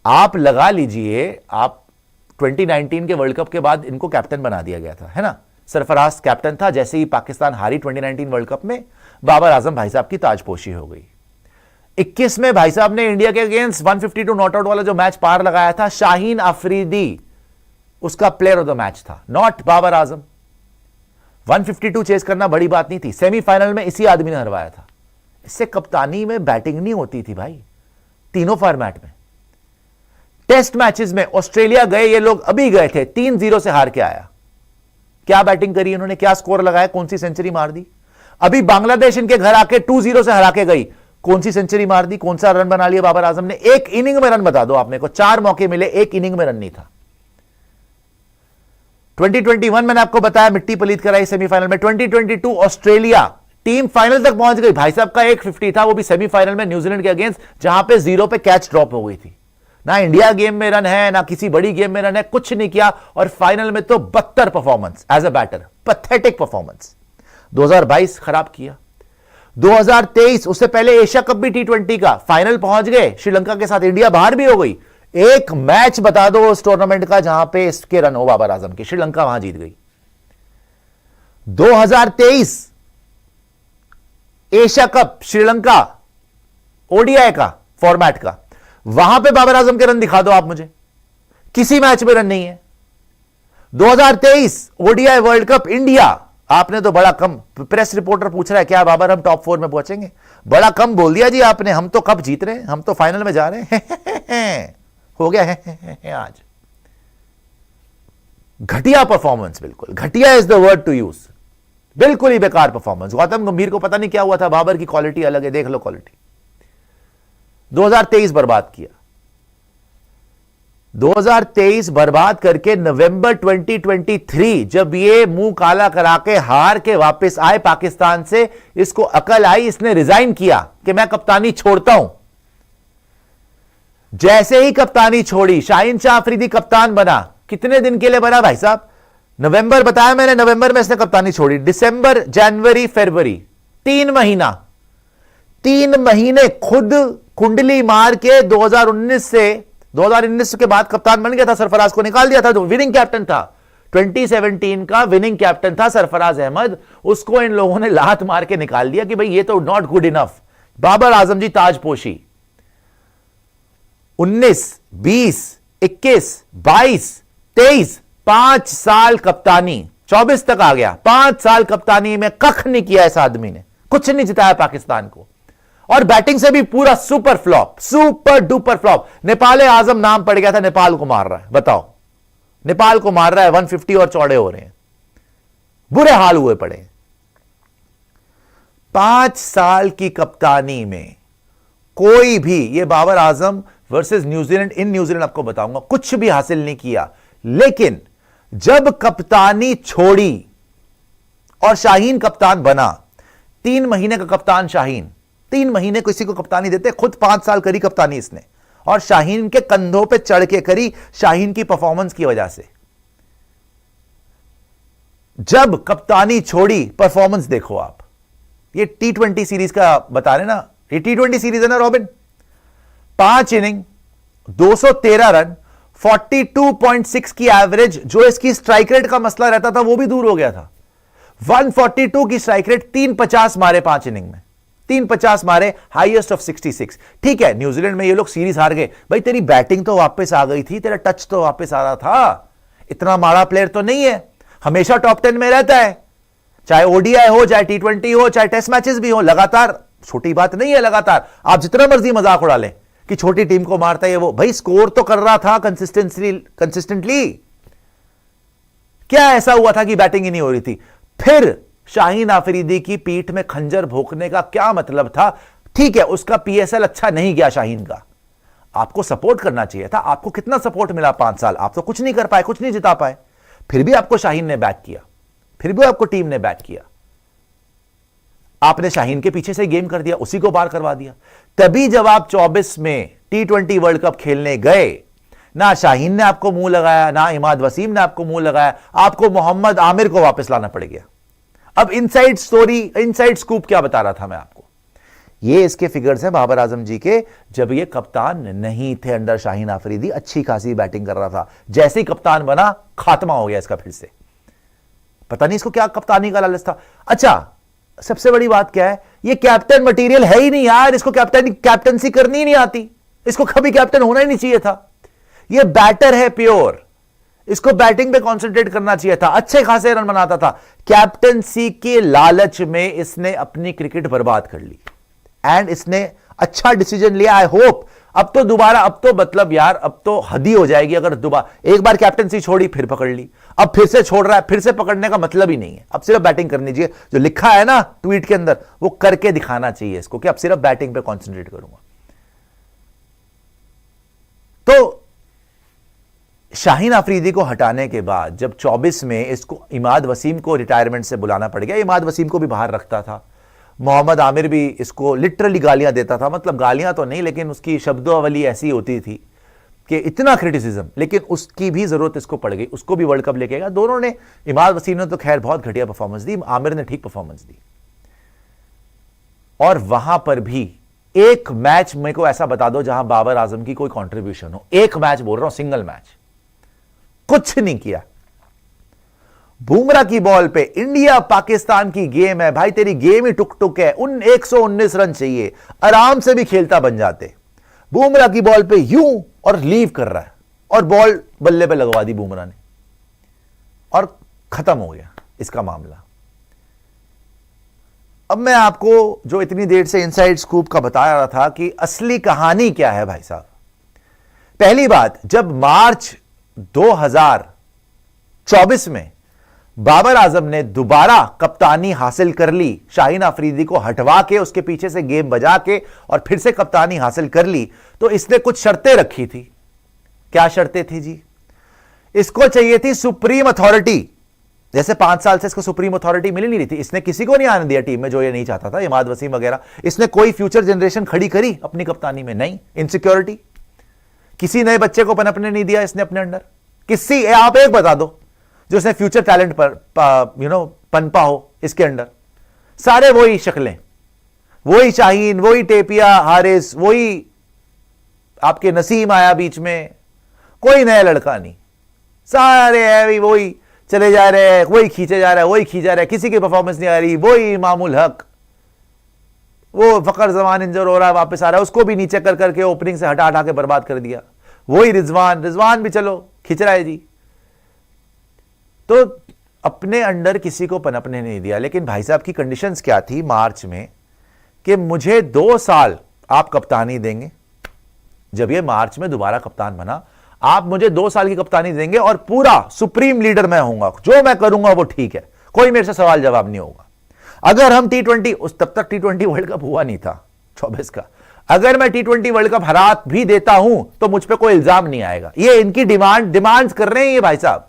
आप लगा लीजिए, आप 2019 के वर्ल्ड कप के बाद इनको कैप्टन बना दिया गया था, है ना। सरफराज कैप्टन था, जैसे ही पाकिस्तान हारी 2019 वर्ल्ड कप में, बाबर आजम भाई साहब की ताजपोशी हो गई। 21 में भाई साहब ने इंडिया के अगेंस्ट 152 नॉट आउट वाला जो मैच पार लगाया था, शाहीन अफरीदी उसका प्लेयर ऑफ द मैच था, नॉट बाबर आजम। 152 चेस करना बड़ी बात नहीं थी, सेमीफाइनल में इसी आदमी ने हरवाया था। इससे कप्तानी में बैटिंग नहीं होती थी भाई, तीनों फॉर्मेट में। टेस्ट मैचेस में ऑस्ट्रेलिया गए, ये लोग अभी गए थे, 3-0 से हार के आया। क्या बैटिंग करी उन्होंने, क्या स्कोर लगाया, कौन सी सेंचुरी मार दी। अभी बांग्लादेश इनके घर आके 2-0 से हरा के गई, कौन सी सेंचुरी मार दी, कौन सा रन बना लिया बाबर आजम ने। एक इनिंग में रन बता दो आप मेरे को, 4 मौके मिले, एक इनिंग में रन नहीं था। 2021 मैंने आपको बताया मिट्टी पलीत कराई सेमीफाइनल में। 2022 ऑस्ट्रेलिया टीम फाइनल तक पहुंच गई, भाई साहब का एक 50 था, वो भी सेमीफाइनल में न्यूजीलैंड के अगेंस्ट, जहां पे 0 पे कैच ड्रॉप हो गई थी। ना इंडिया गेम में रन है, ना किसी बड़ी गेम में रन है, कुछ नहीं किया। और फाइनल में तो 72 performance as a batter, pathetic performance. 2022 खराब किया। 2023 उससे पहले एशिया कप भी T20 का फाइनल पहुंच गए श्रीलंका के साथ, इंडिया बाहर भी हो गई। एक मैच बता दो उस टूर्नामेंट का जहां पे इसके रन हो बाबर आजम के, श्रीलंका वहां जीत गई। 2023 एशिया कप श्रीलंका ओडीआई का फॉर्मेट का, वहां पे बाबर आजम के रन दिखा दो आप मुझे, किसी मैच में रन नहीं है। 2023 ओडीआई वर्ल्ड कप इंडिया, आपने तो बड़ा कम, प्रेस रिपोर्टर पूछ रहा है क्या बाबर हम टॉप 4 में पहुंचेंगे, बड़ा कम बोल दिया जी आपने, हम तो कब जीत रहे हैं, हम तो फाइनल में जा रहे हैं। हो गया है आज। घटिया परफॉर्मेंस, बिल्कुल घटिया is the word to use, बिल्कुल ही बेकार परफॉर्मेंस। गौतम गंभीर को पता नहीं क्या हुआ था, बाबर की क्वालिटी अलग है, देख लो क्वालिटी। 2023 बर्बाद किया। 2023 बर्बाद करके नवंबर 2023 जब ये मुंह काला करा के हार के वापस आए पाकिस्तान से, इसको अकल आई, इसने रिजाइन किया कि मैं कप्तानी छोड़ता हूं। जैसे ही कप्तानी छोड़ी, शाहीन शाह अफरीदी कप्तान बना। कितने दिन के लिए बना भाई साहब, नवंबर बताया मैंने, नवंबर में इसने कप्तानी छोड़ी। दिसंबर, जनवरी, फरवरी, 3 महीने खुद कुंडली मार के 2019 के बाद कप्तान बन गया था, सरफराज को निकाल दिया था जो विनिंग कैप्टन था। 2017 का विनिंग कैप्टन था सरफराज अहमद, उसको इन लोगों ने लात मार के निकाल दिया कि भाई ये तो not good enough. Babar Azam जी ताजपोशी 19, 20, 21, 22, 23, 5 साल कप्तानी, 24 तक आ गया। 5 साल कप्तानी में कख नहीं किया इस आदमी ने, कुछ नहीं जिताया पाकिस्तान को, और बैटिंग से भी पूरा super flop, super duper flop. Nepal Azam नाम पड़ गया था, नेपाल को मार रहा है, बताओ नेपाल को मार रहा है, 150 और चौड़े हो रहे हैं, बुरे हाल हुए पड़े। 5 साल की कप्तानी में कोई भी, ये Babar Azam versus New Zealand, in New Zealand आपको बताऊंगा, कुछ भी हासिल नहीं किया। लेकिन जब कप्तानी छोड़ी और शाहीन कप्तान बना, 3 महीने का कप्तान शाहीन, 3 महीने किसी को कप्तानी देते, खुद 5 साल करी कप्तानी इसने, और शाहीन के कंधों पे चढ़ के करी, शाहीन की परफॉर्मेंस की वजह से। जब कप्तानी छोड़ी, परफॉर्मेंस देखो आप। ये T20 सीरीज का बता रहे ना, ये T20 सीरीज है ना रॉबिन, 5 इनिंग, 213 रन, 42.6 की एवरेज, जो इसकी स्ट्राइक रेट का मसला रहता था वो भी दूर हो गया था। 142 की स्ट्राइक रेट, 350 मारे 5 इनिंग में, 350 मारे, हाईएस्ट ऑफ 66। ठीक है, न्यूजीलैंड में ये लोग सीरीज हार गए, भाई तेरी बैटिंग तो वापस आ गई थी, तेरा टच तो वापस आ रहा था, इतना माड़ा प्लेयर तो नहीं है, हमेशा टॉप 10 में रहता है, चाहे ओडीआई हो, चाहे T20 हो, चाहे टेस्ट मैचेस भी हो, लगातार, छोटी बात नहीं है लगातार। आप जितना मर्जी मजाक उड़ा लें कि छोटी टीम को मारता है वो, भाई स्कोर तो कर रहा था कंसिस्टेंटली। क्या ऐसा हुआ था कि बैटिंग ही नहीं हो रही थी? फिर शाहीन आफरीदी की पीठ में खंजर भोंकने का क्या मतलब था? ठीक है, उसका PSL अच्छा नहीं गया शाहीन का, आपको सपोर्ट करना चाहिए था। आपको कितना सपोर्ट मिला 5 साल? आप तो कुछ नहीं कर पाए, कुछ नहीं जिता पाए, फिर भी आपको शाहीन ने बैक किया, फिर भी आपको टीम ने बैक किया। आपने शाहीन के पीछे से गेम कर दिया, उसी को पार करवा दिया। तभी जब आप 24 में T20 वर्ल्ड कप खेलने गए, ना शाहीन ने आपको मुंह लगाया, ना इमाद वसीम ने आपको मुंह लगाया, आपको मोहम्मद आमिर को वापस लाना पड़ गया। अब इनसाइड स्टोरी, इनसाइड स्कूप क्या बता रहा था मैं आपको, ये इसके फिगर्स हैं बाबर आजम जी के, जब ये कप्तान नहीं थे अंडर शाहीन आफरीदी, अच्छी खासी बैटिंग कर रहा था। जैसे ही कप्तान बना, खात्मा हो गया इसका फिर से। पता नहीं इसको क्या कप्तानी का लालच था। अच्छा, सबसे बड़ी बात क्या है, ये कैप्टन मटेरियल है ही नहीं यार, इसको कैप्टनसी करनी ही नहीं आती, इसको कभी कैप्टन होना ही नहीं चाहिए था। ये बैटर है प्योर, इसको बैटिंग पे कंसंट्रेट करना चाहिए था, अच्छे खासे रन बनाता था। कैप्टनसी के लालच में इसने अपनी क्रिकेट बर्बाद कर ली एंड इसने अच्छा डिसीजन लिया। आई होप अब तो दोबारा, अब तो मतलब यार अब तो हद ही हो जाएगी अगर दोबारा, एक बार कैप्टनसी छोड़ी फिर पकड़ ली, अब फिर से छोड़ रहा है, फिर से पकड़ने का मतलब ही नहीं है। अब सिर्फ बैटिंग करनी चाहिए, जो लिखा है ना ट्वीट के अंदर वो करके दिखाना चाहिए इसको कि अब सिर्फ बैटिंग पे कॉन्सेंट्रेट करूंगा। तो शाहीन आफरीदी को हटाने के बाद जब 24 में इसको इमाद वसीम को रिटायरमेंट से बुलाना पड़ गया, इमाद वसीम को भी बाहर रखता था, मोहम्मद आमिर भी इसको लिटरली गालियां देता था, मतलब गालियां तो नहीं लेकिन उसकी शब्दावली ऐसी होती थी कि इतना क्रिटिसिज्म, लेकिन उसकी भी जरूरत इसको पड़ गई, उसको भी वर्ल्ड कप लेके गया। दोनों ने, इमाद वसीम ने तो खैर बहुत घटिया परफॉर्मेंस दी, आमिर ने ठीक परफॉर्मेंस दी। और वहां पर भी एक मैच मेरे को ऐसा बता दो जहां बाबर आजम की कोई कंट्रीब्यूशन हो, एक मैच बोल रहा हूं, सिंगल मैच, कुछ नहीं किया। बुमराह की बॉल पे इंडिया पाकिस्तान की गेम है भाई, तेरी गेम ही टुक टुक है, उन 119 रन चाहिए, आराम से भी खेलता बन जाते। बुमराह की बॉल पे यूं और लीव कर रहा है और बॉल बल्ले पे लगवा दी बुमराह ने और खत्म हो गया इसका मामला। अब मैं आपको जो इतनी देर से इनसाइड स्कूप का बता रहा था कि असली कहानी क्या है भाई साहब। पहली बात, जब मार्च 2024 में बाबर आजम ने दोबारा कप्तानी हासिल कर ली, शाहीन आफरीदी को हटवा के उसके पीछे से गेम बजा के और फिर से कप्तानी हासिल कर ली, तो इसने कुछ शर्तें रखी थी। क्या शर्तें थी जी? इसको चाहिए थी सुप्रीम अथॉरिटी, जैसे 5 साल से इसको सुप्रीम अथॉरिटी मिल नहीं रही थी, इसने किसी को नहीं आने दिया टीम में जो ये नहीं चाहता था, इमाद वसीम वगैरह। इसने कोई फ्यूचर जनरेशन खड़ी करी अपनी कप्तानी में? नहीं। इनसिक्योरिटी, किसी नए बच्चे को पनपने नहीं दिया इसने अपने अंडर। किसी, आप एक बता दो जो इसने फ्यूचर टैलेंट पर पनपा हो इसके अंडर। सारे वही शक्लें, वही शाहीन, वही टेपिया, हारिस, वही आपके नसीम आया बीच में, कोई नया लड़का नहीं, सारे है वही चले जा रहे हैं, वही खींचे जा रहा है, वही खींचा रहा है, किसी की परफॉर्मेंस नहीं आ रही। वही मामूल हक, वो फकर जमान इंजर हो रहा है, वापस आ रहा है, उसको भी नीचे कर करके ओपनिंग से हटा हटा के बर्बाद कर दिया। वही रिजवान भी चलो खींच रहा है जी। तो अपने अंडर किसी को पनपने नहीं दिया। लेकिन भाई साहब की कंडीशंस क्या थी मार्च में कि मुझे 2 साल आप कप्तानी देंगे। जब ये मार्च में दोबारा कप्तान बना, आप मुझे 2 साल की कप्तानी देंगे और पूरा सुप्रीम लीडर मैं होऊंगा, जो मैं करूंगा वो ठीक है, कोई मेरे से सवाल जवाब नहीं होगा। अगर हम T20, उस तब तक T20 वर्ल्ड कप हुआ नहीं था 24 का, अगर मैं T20 वर्ल्ड कप हरा भी देता हूं तो मुझ पे कोई इल्जाम नहीं आएगा। ये इनकी डिमांड्स कर रहे हैं ये भाई साहब।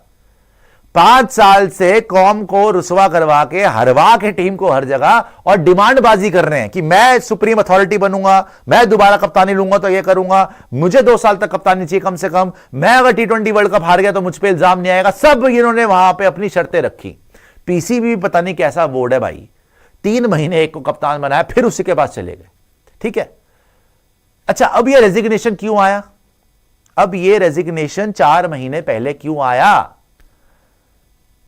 5 साल से कौम को रुसवा करवा के, हरवा के टीम को हर जगह, और डिमांडबाजी कर रहे हैं कि मैं सुप्रीम अथॉरिटी बनूंगा, मैं दोबारा कप्तानी लूंगा तो ये करूंगा, मुझे 2 साल तक कप्तानी चाहिए कम से कम, मैं अगर T20 वर्ल्ड कप हार गया तो मुझ पे इल्जाम नहीं आएगा। सब इन्होंने वहां पे अपनी शर्तें रखी। पीसीबी पता नहीं कैसा बोर्ड है भाई, 3 महीने एक को कप्तान बनाया फिर उसी के पास चले गए। ठीक है, अच्छा अब ये रेजिग्नेशन क्यों आया? अब ये रेजिग्नेशन 4 महीने पहले क्यों आया?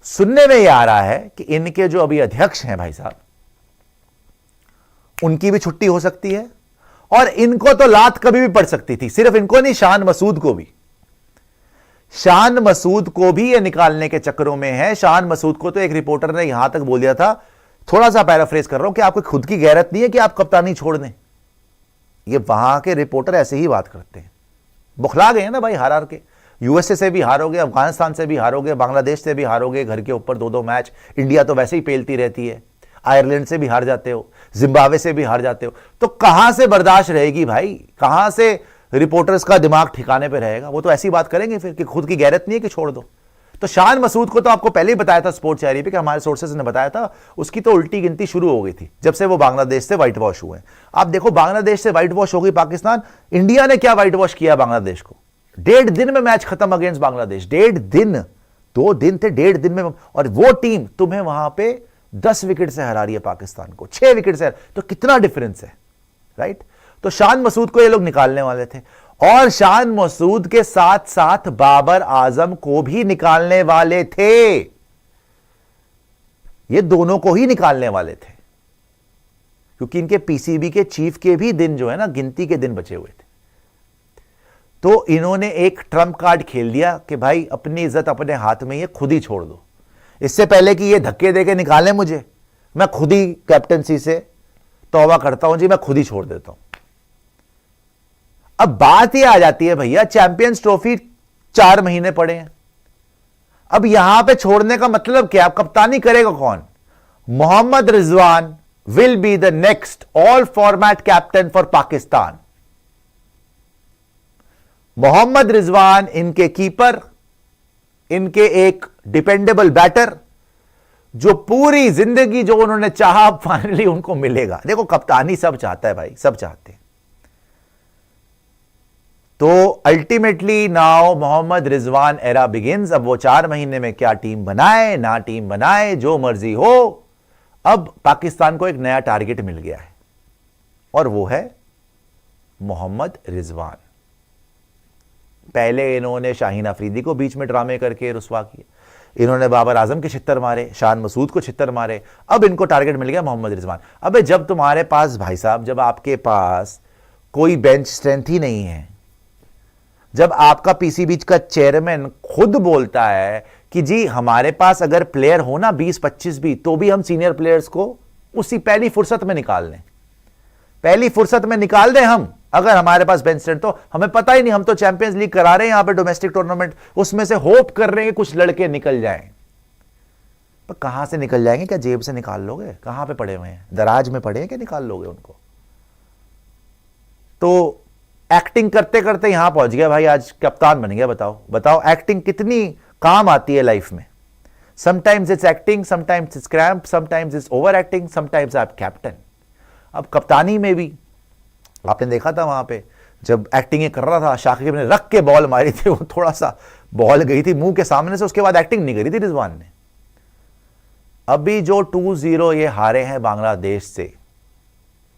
सुनने में यह आ रहा है कि इनके जो अभी अध्यक्ष हैं भाई साहब, उनकी भी छुट्टी हो सकती है और इनको तो लात कभी भी पड़ सकती थी। सिर्फ इनको नहीं, शान मसूद को भी। शान मसूद को भी ये निकालने के चक्करों में है। शान मसूद को तो एक रिपोर्टर ने यहां तक बोल दिया था, थोड़ा सा पैराफ्रेज कर रहा हूं, कि आपको खुद की गैरत नहीं है कि आप कप्तानी छोड़ दें। ये वहां के रिपोर्टर ऐसे ही बात करते हैं। बुखला गए हैं ना भाई हार हार के। यूएसए से भी हारोगे, अफगानिस्तान से भी हारोगे, बांग्लादेश से भी हारोगे, घर के ऊपर 2-2 मैच। इंडिया तो वैसे ही पेलती रहती है। आयरलैंड से भी हार जाते हो, जिम्बाब्वे से भी हार जाते हो, तो कहां से बर्दाश्त रहेगी भाई? कहां से रिपोर्टर्स का दिमाग ठिकाने पे रहेगा? वो तो ऐसी बात करेंगे फिर कि खुद की गैरत नहीं है कि छोड़ दो। तो शान मसूद को तो आपको पहले ही बताया था स्पोर्ट्स चैनल पे, कि हमारे सोर्सेज ने बताया था, उसकी तो उल्टी गिनती शुरू हो गई थी जब से वो बांग्लादेश से व्हाइट वॉश हुए। आप देखो, बांग्लादेश से व्हाइट वॉश हो गई पाकिस्तान, इंडिया ने क्या व्हाइट वॉश किया बांग्लादेश को? 1.5 दिन में मैच खत्म अगेंस्ट बांग्लादेश। 1.5 दिन, 2 दिन थे, 1.5 दिन में। और वो टीम तुम्हें वहां पे 10 विकेट से हरा रही है पाकिस्तान को, 6 विकेट से। तो कितना डिफरेंस है? राइट? तो शान मसूद को ये लोग निकालने वाले थे और शान मसूद के साथ साथ बाबर आजम को भी निकालने वाले थे। ये दोनों को ही निकालने वाले थे क्योंकि इनके पीसीबी के चीफ के भी दिन जो है ना, गिनती के दिन बचे हुए थे। तो इन्होंने एक ट्रम्प कार्ड खेल दिया कि भाई अपनी इज्जत अपने हाथ में, ये खुद ही छोड़ दो। इससे पहले कि ये धक्के देके निकालें मुझे, मैं खुद ही कैप्टनसी से तौबा करता हूं जी, मैं खुद ही छोड़ देता हूं। अब बात यह आ जाती है भैया, चैंपियंस ट्रॉफी 4 महीने पड़े हैं, अब यहां पे छोड़ने का मतलब क्या? कप्तानी करेगा कौन? Mohammad Rizwan will be the next all format captain for Pakistan. Mohammad Rizwan इनके कीपर, इनके एक डिपेंडेबल बैटर, जो पूरी जिंदगी जो उन्होंने चाहा फाइनली उनको मिलेगा। देखो कप्तानी सब चाहता है भाई, सब चाहते हैं। तो ultimately now Mohammad Rizwan era begins. अब वो 4 महीने में क्या टीम बनाए ना टीम बनाए, जो मर्जी हो, अब पाकिस्तान को एक नया टारगेट मिल गया है और वो है मोहम्मद रिजवान। पहले इन्होंने शाहीन अफरीदी को बीच में ड्रामे करके रुसवा किया, इन्होंने बाबर आजम के छित्तर मारे, शान मसूद को छित्तर मारे, अब इनको टारगेट मिल गया मोहम्मद रिजवान। अबे जब तुम्हारे पास भाई साहब, जब आपके पास कोई बेंच स्ट्रेंथ ही नहीं है, जब आपका पीसीबी का चेयरमैन खुद बोलता है कि जी हमारे पास अगर प्लेयर हो ना 20-25 भी, तो भी हम सीनियर प्लेयर्स को उसी पहली फुर्सत में निकाल लें, पहली फुर्सत में निकाल दें हम, अगर हमारे पास बेंच स्ट्रेंथ। तो हमें पता ही नहीं, हम तो चैंपियंस लीग करा रहे हैं यहां पे, डोमेस्टिक टूर्नामेंट, उसमें से होप कर रहे हैं कि कुछ लड़के निकल जाएं। पर कहां से निकल जाएंगे? क्या जेब से निकाल लोगे? कहां पे पड़े हुए हैं? दराज में पड़े हैं क्या निकाल लोगे उनको? तो एक्टिंग करते करते यहां पहुंच गया भाई, आज कप्तान बन गया। बताओ बताओ, एक्टिंग कितनी काम आती है लाइफ में। Sometimes it's acting, sometimes it's cramp, sometimes it's over acting, sometimes आप कैप्टन। अब कप्तानी में भी आपने देखा था वहां पे जब एक्टिंग कर रहा था, शाकिब ने रख के बॉल मारी थी, वो थोड़ा सा बॉल गई थी मुंह के सामने से, उसके बाद एक्टिंग नहीं करी थी रिजवान ने। अभी जो 2-0 ये हारे हैं बांग्लादेश से,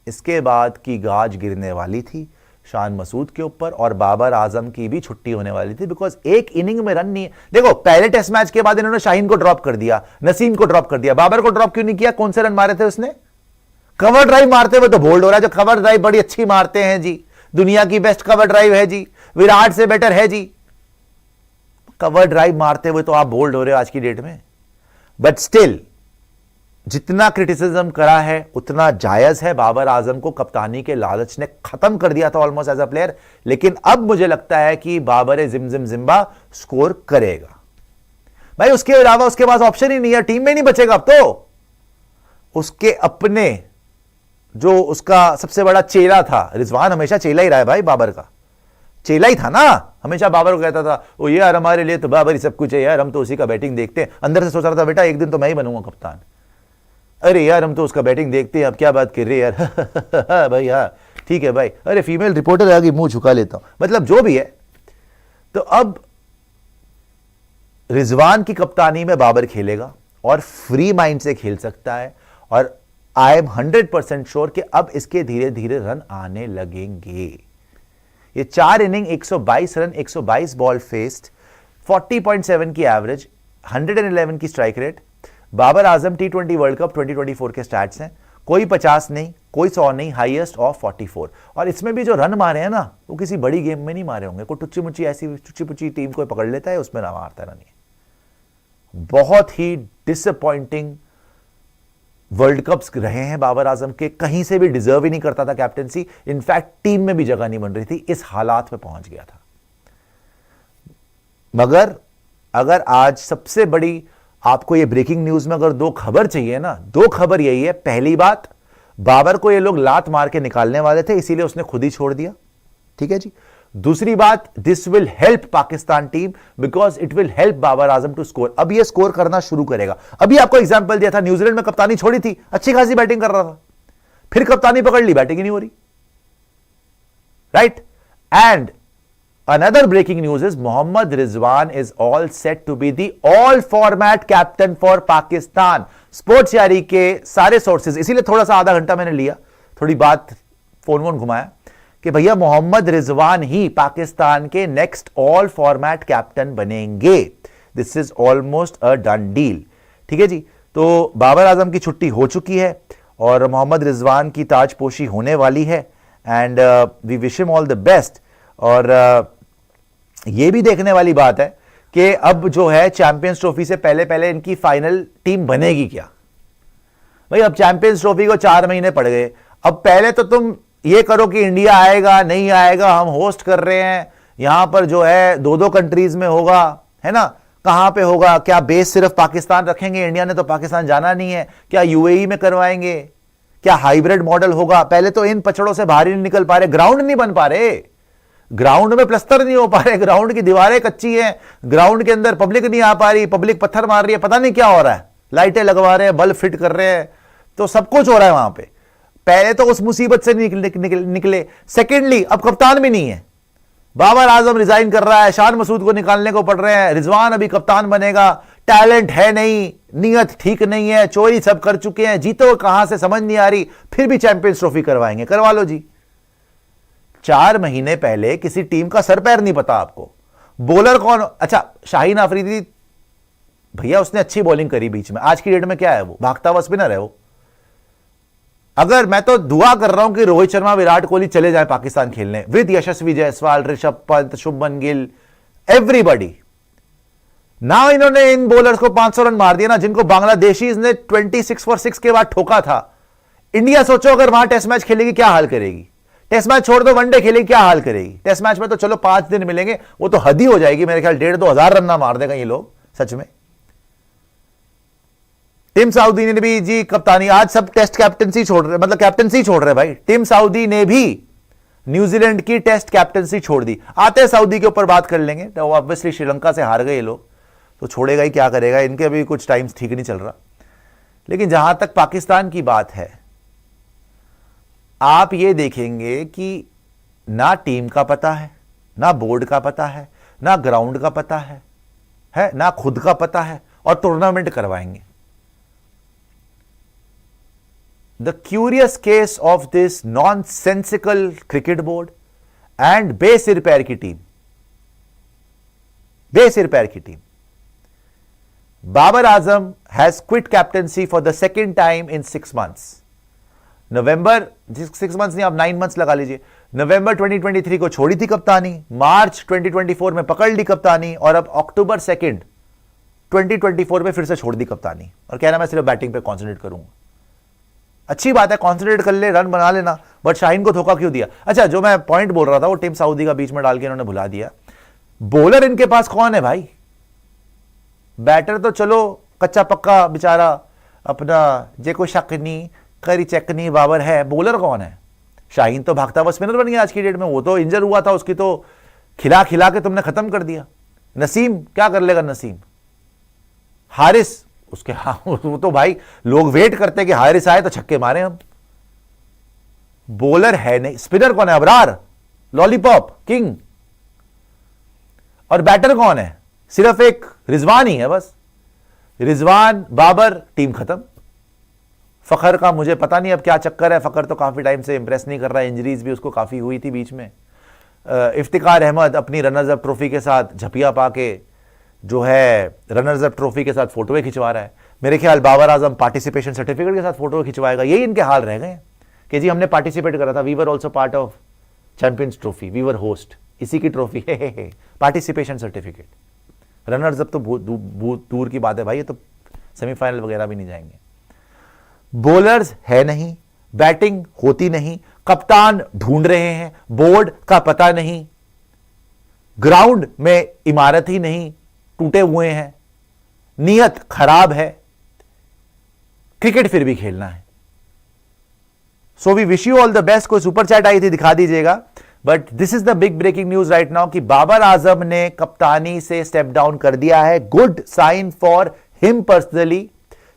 इसके बाद की गाज गिरने वाली थी शान मसूद के ऊपर और बाबर आजम की भी छुट्टी होने वाली थी, बिकॉज एक इनिंग में रन नहीं है। देखो पहले टेस्ट मैच के बाद इन्होंने शाहीन को ड्रॉप कर दिया, नसीम को ड्रॉप कर दिया, बाबर को ड्रॉप क्यों नहीं किया? कौन से रन मारे थे उसने? कवर ड्राइव मारते हुए तो बोल्ड हो रहा है, जो कवर ड्राइव बड़ी अच्छी मारते हैं जी, दुनिया की बेस्ट कवर ड्राइव है जी, विराट से बेटर है जी, कवर ड्राइव मारते हुए तो आप बोल्ड हो रहे हो आज की डेट में। बट स्टिल जितना क्रिटिसिज्म करा है उतना जायज है। बाबर आजम को कप्तानी के लालच ने खत्म कर दिया था ऑलमोस्ट एज अ प्लेयर, लेकिन अब मुझे लगता है कि बाबर जिमजिम जिम्बा स्कोर करेगा भाई। उसके अलावा उसके पास ऑप्शन ही नहीं है, टीम में नहीं बचेगा अब तो। उसके अपने जो उसका सबसे बड़ा चेला था, रिजवान हमेशा चेला ही रहा है भाई, बाबर का चेला ही था ना, हमेशा बाबर को कहता था ओ यार हमारे लिए तो बाबर ही सब कुछ है यार, हम तो उसी का बैटिंग देखते हैं। अंदर से सोच रहा था बेटा एक दिन तो मैं ही बनूंगा कप्तान। अरे यार हम तो उसका बैटिंग देखते हैं, अब क्या बात कर रहे हैं यार भाई हाँ ठीक है भाई, अरे फीमेल रिपोर्टर आ गई मुंह झुका लेता हूं, मतलब जो भी है। तो अब रिजवान की कप्तानी में बाबर खेलेगा और फ्री माइंड से खेल सकता है, और आई एम 100% श्योर कि अब इसके धीरे धीरे रन आने लगेंगे। ये 4 इनिंग 122 रन, 122 बॉल फेस्ड, 40.7 की एवरेज, 111 की strike rate. Babar Azam T20 world cup 2024 के स्टैट्स हैं, कोई 50 नहीं, कोई 100 नहीं, हाईएस्ट ऑफ 44। और इसमें भी जो रन मारे हैं ना, वो किसी बड़ी गेम में नहीं मारे होंगे, कोई टुच्ची मुच्ची ऐसी टुच्ची पुच्ची टीम को पकड़ लेता है उसमें ना मारता रन। बहुत ही डिसअपॉइंटिंग वर्ल्ड कप्स रहे हैं बाबर आजम के, कहीं से भी डिजर्व ही नहीं करता था कैप्टनसी, इनफैक्ट टीम में भी जगह नहीं बन रही थी, इस हालात में पहुंच गया था। मगर अगर आज सबसे बड़ी आपको ये ब्रेकिंग न्यूज में अगर 2 खबर चाहिए ना, 2 खबर यही है। पहली बात, बाबर को ये लोग लात मार के निकालने वाले थे, इसीलिए उसने खुद ही छोड़ दिया, ठीक है जी। दूसरी बात, this will help Pakistan team because it will help Babar Azam to score. अब ये स्कोर करना शुरू करेगा। अभी आपको एग्जांपल दिया था, न्यूजीलैंड में कप्तानी छोड़ी थी, अच्छी खासी बैटिंग कर रहा था, फिर कप्तानी पकड़ ली, बैटिंग ही नहीं हो रही, right. And another breaking news is Mohammad Rizwan is all set to be the all format captain for Pakistan. Sports यारी के सारे सोर्सेज, इसीलिए थोड़ा सा आधा घंटा मैंने लिया, थोड़ी बात फोन घुमाया कि भैया मोहम्मद रिजवान ही पाकिस्तान के नेक्स्ट ऑल फॉर्मेट कैप्टन बनेंगे, this is almost a done deal. ठीक है जी, तो बाबर आजम की छुट्टी हो चुकी है और मोहम्मद रिजवान की ताजपोशी होने वाली है and we wish him all the best. और ये भी देखने वाली बात है कि अब जो है चैंपियंस ट्रॉफी से पहले पहले इनकी फाइनल टीम बनेगी क्या। भाई अब चैंपियंस ट्रॉफी को 4 महीने पड़ गए, अब पहले तो तुम ये करो कि इंडिया आएगा नहीं आएगा, हम होस्ट कर रहे हैं यहां पर जो है 2-2 कंट्रीज में होगा, है ना, कहां पे होगा, क्या बेस सिर्फ पाकिस्तान रखेंगे, इंडिया ने तो पाकिस्तान जाना नहीं है, क्या यूएई में करवाएंगे, क्या हाइब्रिड मॉडल होगा। पहले तो इन पचड़ों से बाहर ही नहीं निकल पा रहे, ग्राउंड नहीं बन पा रहे, ग्राउंड में प्लस्तर नहीं हो पा रहे, ग्राउंड की दीवारें कच्ची हैं, ग्राउंड के अंदर पब्लिक नहीं आ पा रही, पब्लिक पत्थर मार रही है, पता नहीं क्या हो रहा है, लाइटें लगवा रहे हैं, बल्ब फिट कर रहे हैं, तो सब कुछ हो रहा है वहां पे। पहले तो उस मुसीबत से निकले। सेकेंडली अब कप्तान भी नहीं है, बाबर आजम रिजाइन कर रहा है, शान मसूद को निकालने को पड़ रहे हैं, रिजवान अभी कप्तान बनेगा, टैलेंट है नहीं, नीयत ठीक नहीं है, चोरी सब कर चुके हैं, जीतो कहां से समझ नहीं आ रही, फिर भी चैंपियंस ट्रॉफी करवाएंगे, करवा लो जी। 4 महीने पहले किसी टीम का सर पैर नहीं पता आपको, बॉलर कौन, अच्छा शाहीन अफरीदी भैया उसने अच्छी बॉलिंग करी बीच में, आज की डेट में क्या है, वो भागता हुआ स्पिनर है वो। अगर मैं तो दुआ कर रहा हूं कि रोहित शर्मा विराट कोहली चले जाए पाकिस्तान खेलने with Yashasvi Jaiswal, Rishabh Pant, Shubman Gill, everybody. ना इन्होंने इन बॉलर्स को 500 रन मार दिया ना, जिनको बांग्लादेशीज ने 26 for 6 के बाद ठोका था। इंडिया सोचो अगर वहां टेस्ट मैच खेलेगी क्या हाल करेगी, टेस्ट मैच छोड़ दो वनडे खेलेगी क्या हाल करेगी। टेस्ट मैच में तो चलो 5 दिन मिलेंगे, वो तो हद ही हो जाएगी, मेरे ख्याल 1,500-2 हजार रन ना मार देगा ये लोग सच में। टिम साउदी ने भी जी कप्तानी, आज सब टेस्ट कैप्टनसी छोड़ रहे, मतलब कैप्टनसी छोड़ रहे भाई। टिम साउदी ने भी न्यूजीलैंड की टेस्ट कैप्टनसी छोड़ दी। आते हैं सऊदी के ऊपर बात कर लेंगे, तो ऑब्वियसली श्रीलंका से हार गए ये लोग, तो छोड़ेगा ही, क्या करेगा, इनके अभी कुछ टाइम्स ठीक नहीं चल रहा। लेकिन जहां तक पाकिस्तान की बात है, आप ये देखेंगे कि ना टीम का पता है, ना बोर्ड का पता है, ना ग्राउंड का पता है ना खुद का पता है, और टूर्नामेंट करवाएंगे। The curious case of this nonsensical cricket board and बेसिर पैर की टीम, बेसिर पैर की टीम। Babar Azam has quit captaincy for the second time in 6 months. November 6 months नहीं, आप 9 months लगा लीजिए। नवंबर 2023 को छोड़ी थी कप्तानी, मार्च 2024 में पकड़ ली कप्तानी, और अब अक्टूबर 2 2024 में फिर से छोड़ दी कप्तानी, और कहना मैं सिर्फ बैटिंग पे कॉन्सेंट्रेट करूंगा। अच्छी बात है, कॉन्सेंट्रेट कर ले, रन बना लेना, बट शाहीन को धोखा क्यों दिया। अच्छा, जो मैं पॉइंट बोल रहा था वो टिम साउदी का बीच में डाल के इन्होंने भुला दिया। बॉलर इनके पास कौन है भाई, बैटर तो चलो कच्चा पक्का बेचारा अपना जे कोई शक नहीं करी चेक नहीं बाबर है, बॉलर कौन है। शाहीन तो भागता हुआ स्पिनर बन गया आज की डेट में, वो तो इंजर हुआ था, उसकी तो खिला खिला के तुमने खत्म कर दिया। नसीम क्या कर लेगा, नसीम, हारिस उसके, हाँ वो तो भाई लोग वेट करते कि हारिस आए तो छक्के मारे हम। बॉलर है नहीं, स्पिनर कौन है, अबरार, लॉलीपॉप किंग, और बैटर कौन है, सिर्फ एक रिजवान ही है बस। रिजवान, बाबर, टीम खत्म। फखर का मुझे पता नहीं अब क्या चक्कर है, फखर तो काफी टाइम से इंप्रेस नहीं कर रहा है, इंजरीज भी उसको काफी हुई थी बीच में। इफ्तिकार अहमद अपनी रनर्स अप ट्रॉफी के साथ झपिया पाके जो है रनर्स अप ट्रॉफी के साथ फोटोएं खिंचवा रहा है। मेरे ख्याल बाबर आजम पार्टिसिपेशन सर्टिफिकेट के साथ फोटो खिंचवाएगा, यही इनके हाल रह गए कि जी हमने पार्टिसिपेट करा था, we were also part of champions trophy, we were host, इसी की ट्रॉफी है पार्टिसिपेशन सर्टिफिकेट। रनर्स अप तो दूर की बात है भाई, ये तो सेमीफाइनल वगैरह भी नहीं जाएंगे। बॉलर्स है नहीं, बैटिंग होती नहीं, कप्तान ढूंढ रहे हैं, बोर्ड का पता नहीं, ग्राउंड में इमारत ही नहीं, टूटे हुए हैं, नीयत खराब है, क्रिकेट फिर भी खेलना है। So we wish you all the best. कोई सुपर चैट आई थी, दिखा दीजिएगा। But this is the big breaking news right now कि बाबर आजम ने कप्तानी से स्टेप डाउन कर दिया है। Good sign for him personally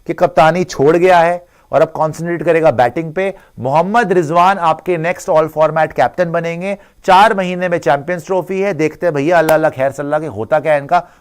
कि कप्तानी छोड़ गया है और अब कॉन्सेंट्रेट करेगा बैटिंग पे। मोहम्मद रिजवान आपके नेक्स्ट ऑल फॉर्मेट कैप्टन बनेंगे। 4 महीने में चैंपियंस ट्रॉफी है, देखते हैं भैया, अल्लाह अल्लाह खैर सल्लाह के होता क्या है इनका।